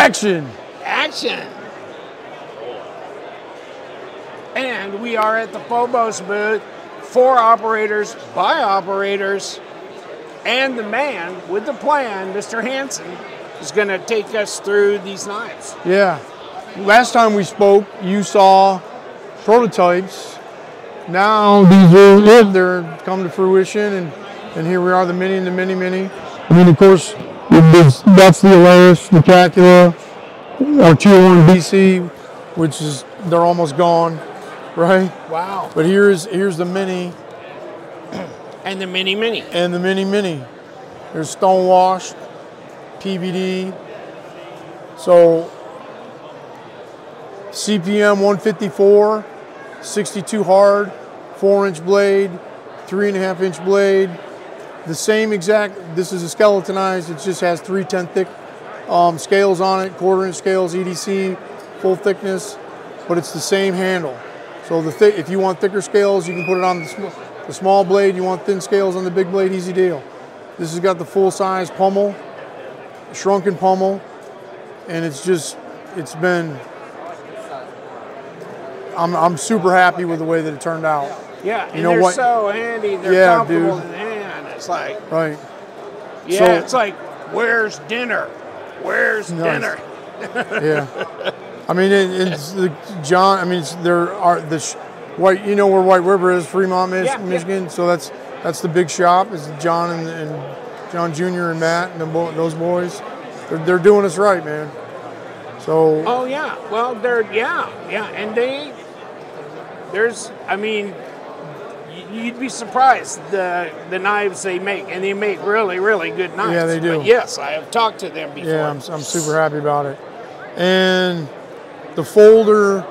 Action! Action! And we are at the FOBOS booth, for operators, by operators, and the man with the plan, Mr. Hansen, is going to take us through these knives. Yeah. Last time we spoke, you saw prototypes. Now these are it. They're come to fruition, and here we are, the Mini and the Mini Mini. I mean, of course, that's the Alaris, the Cacula, our 201 BC, which is, they're almost gone, right? Wow. But here's the Mini. And the Mini Mini. And the Mini Mini. There's stonewashed, PVD. So CPM 154, 62 hard, 4-inch blade, 3.5-inch blade. The same exact, this is a skeletonized, it just has 3/10 thick scales on it, 1/4-inch scales, EDC, full thickness, but it's the same handle. So if you want thicker scales, you can put it on the small blade. You want thin scales on the big blade, easy deal. This has got the full-size pommel, shrunken pommel, and it's been, I'm super happy with the way that it turned out. Yeah, and they're so handy. They're comfortable in the hand. It's like, right. Yeah, so, it's like, where's dinner? Where's dinner? Yeah. I mean, it's the John. I mean, there are the white. You know where White River is, Fremont, Michigan. Yeah. So that's the big shop. Is John and John Jr. and Matt and those boys. They're doing us right, man. So. Oh yeah. Well, and there's. I mean, you'd be surprised the knives they make, and they make really, really good knives. Yeah, they do. But yes, I have talked to them before. Yeah, I'm super happy about it. And the folder,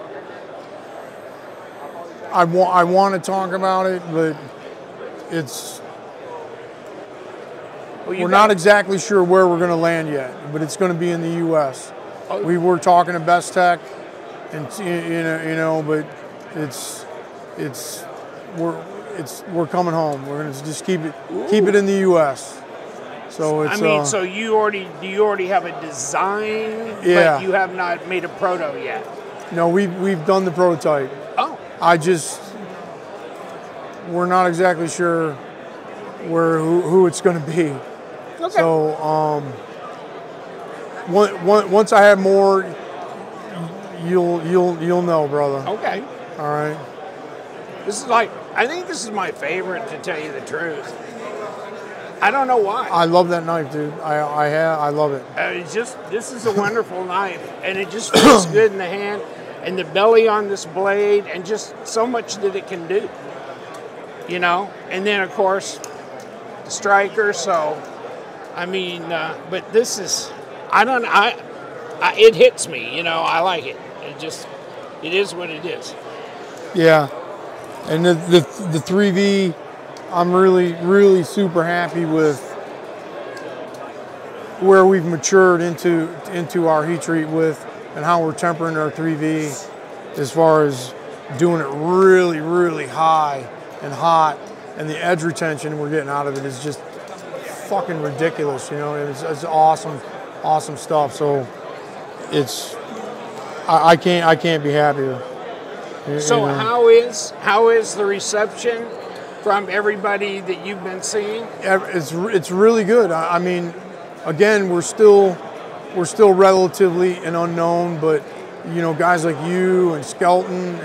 I want to talk about it, but we're not exactly sure where we're going to land yet, but it's going to be in the U.S. Oh. We were talking to Best Tech, and but we're coming home. We're going to just keep it in the U.S. So it's, I mean, so do you already have a design, yeah, but you have not made a proto yet? No, we've done the prototype. Oh. We're not exactly sure who it's going to be. Okay. So once I have more, you'll know, brother. Okay. All right. I think this is my favorite, to tell you the truth. I don't know why. I love that knife, dude. I love it. This is a wonderful knife, and it just feels good in the hand, and the belly on this blade, and just so much that it can do. And then of course the striker. So, I mean, but this is, it hits me. I like it. It is what it is. Yeah, and the 3V. I'm really, really super happy with where we've matured into our heat treat with, and how we're tempering our 3V as far as doing it really, really high and hot, and the edge retention we're getting out of it is just fucking ridiculous. It's awesome stuff. So I can't be happier. So how is the reception from everybody that you've been seeing? It's really good. I mean, again, we're still relatively an unknown, but guys like you and Skelton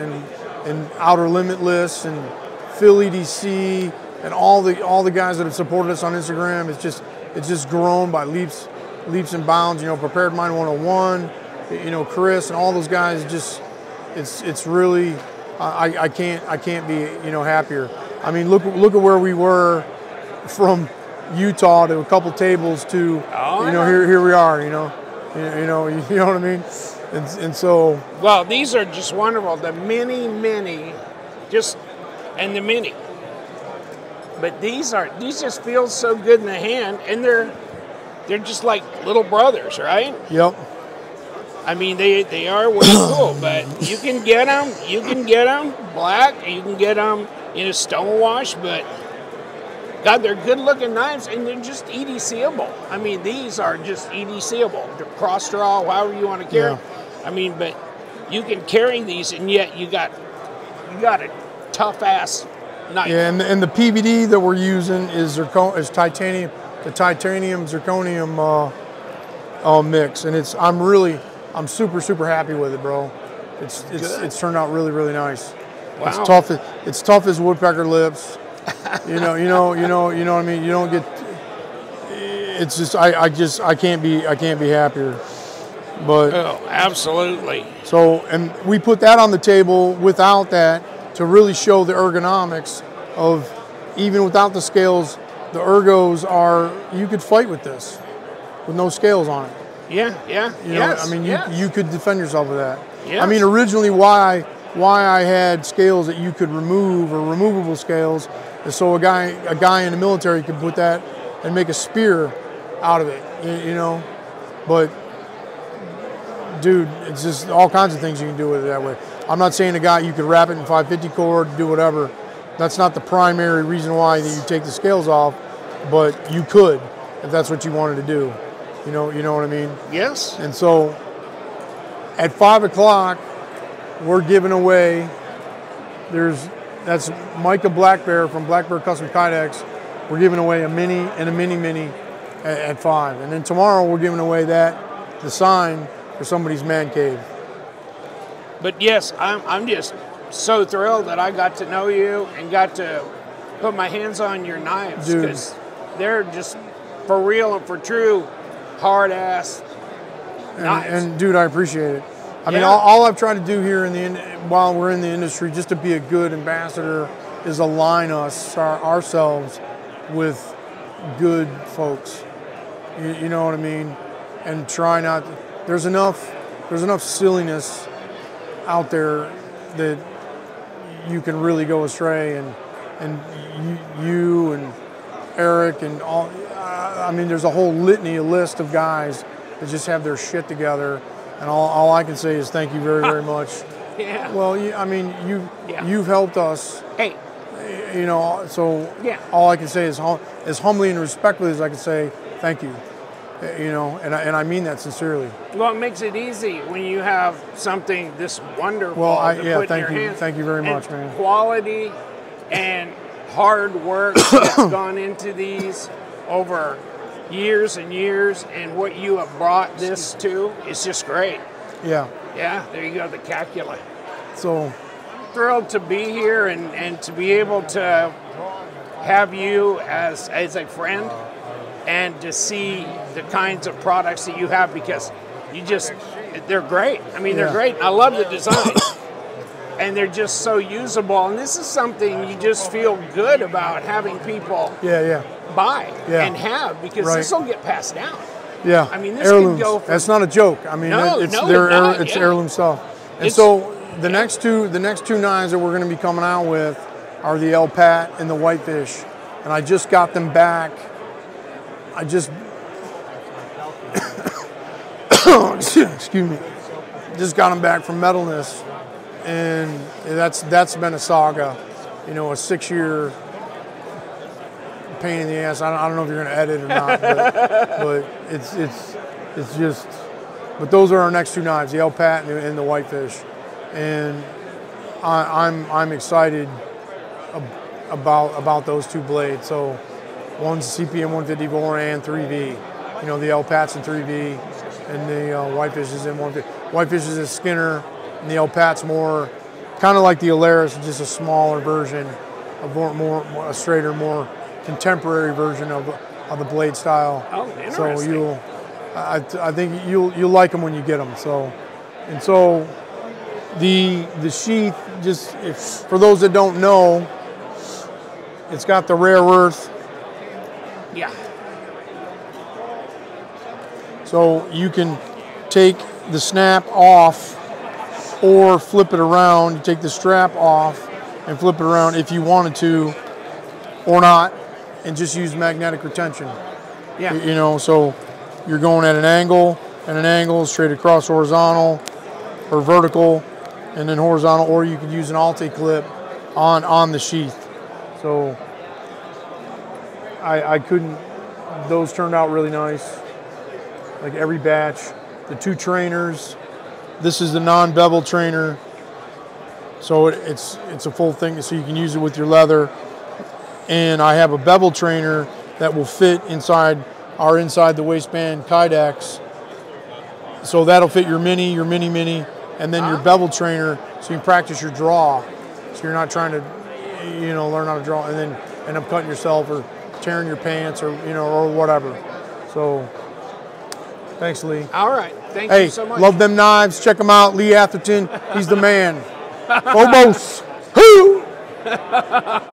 and Outer Limitless and Phil EDC and all the guys that have supported us on Instagram, it's just grown by leaps and bounds. Prepared Mind 101, Chris and all those guys. It's really, I can't be happier. I mean, look at where we were from Utah to a couple tables to here we are. You know what I mean? And so, well, these are just wonderful. The Mini, and the Mini. But these just feel so good in the hand, and they're just like little brothers, right? Yep. I mean, they are way cool, but you can get them black, you can get them in a stonewash, but God, they're good-looking knives, and they're just EDCable. I mean, these are just EDCable. They're cross-draw, however you want to carry. Yeah. I mean, but you can carry these, and yet you got a tough-ass knife. Yeah, and the PVD that we're using is titanium, the titanium zirconium mix, and I'm super happy with it, bro. It's turned out really nice. Wow. It's tough as woodpecker lips. You know what I mean. You don't get. It's just I can't be happier. But oh, absolutely. So, and we put that on the table without that to really show the ergonomics of, even without the scales, the ergos are, you could fight with this with no scales on it. Yeah. You know, I mean, you could defend yourself with that. Yes. I mean, originally why I had scales that you could remove, or removable scales, is so a guy in the military could put that and make a spear out of it, you know. But dude, it's just all kinds of things you can do with it that way. I'm not saying you could wrap it in 550 cord, do whatever. That's not the primary reason why that you take the scales off, but you could if that's what you wanted to do. You know what I mean? Yes. And so at 5 o'clock, we're giving away, that's Micah Black Bear from Black Bear Custom Kydex. We're giving away a mini and a mini at 5. And then tomorrow we're giving away the sign for somebody's man cave. But yes, I'm just so thrilled that I got to know you and got to put my hands on your knives, because they're just for real and for true hard ass knives. And dude, I appreciate it. I mean, all I've tried to do here while we're in the industry, just to be a good ambassador, is align ourselves with good folks. You know what I mean? And try not. There's enough silliness out there that you can really go astray, and you and Eric and all. I mean, there's a whole list of guys that just have their shit together, and all I can say is thank you very much. Yeah. Well, I mean, you've helped us. Hey. You know, so all I can say is as humbly and respectfully as I can say, thank you. You know, and I mean that sincerely. Well, it makes it easy when you have something this wonderful to put in your hands. Thank you very much, man. Quality and hard work that's gone into these over years and years, and what you have brought this to is just great. Yeah. Yeah, there you go, the calculator. So thrilled to be here and to be able to have you as a friend, and to see the kinds of products that you have, because they're great. I mean, they're great. I love the design. And they're just so usable. And this is something you just feel good about having people buy and have, because this will get passed down. Yeah. I mean, this heirlooms. Can go from, that's not a joke. I mean, it's heirloom stuff. And so the next two knives that we're going to be coming out with are the El Pat and the Whitefish. And I just got them back. Excuse me. Just got them back from Metalness, and that's been a saga. You know, a 6-year pain in the ass. I don't know if you're going to edit or not, but it's just. But those are our next two knives, the El Pat and the Whitefish, and I'm excited about those two blades. So one's CPM 154 and 3V. You know, the El Pat's in 3V, and the Whitefish is in 150. Whitefish is a Skinner, and the El Pat's more kind of like the Alaris, just a smaller version, a straighter, more contemporary version of the blade style. Oh, interesting. So I think you'll like them when you get them. So the sheath, just for those that don't know, it's got the rare earth. Yeah. So you can take the snap off or flip it around. You take the strap off and flip it around if you wanted to, or not, and just use magnetic retention. Yeah. You know, so you're going at an angle, straight across horizontal or vertical, and then horizontal, or you could use an Alti clip on the sheath. So I couldn't, those turned out really nice. Like every batch. The 2 trainers. This is the non-bevel trainer. So it's a full thing, so you can use it with your leather. And I have a bevel trainer that will fit inside the waistband Kydex. So that'll fit your mini, and then your bevel trainer, so you can practice your draw. So you're not trying to, learn how to draw and then end up cutting yourself or tearing your pants or, or whatever. So thanks, Lee. All right. Thank you so much. Love them knives. Check them out. Lee Atherton. He's the man. FOBOS. Who?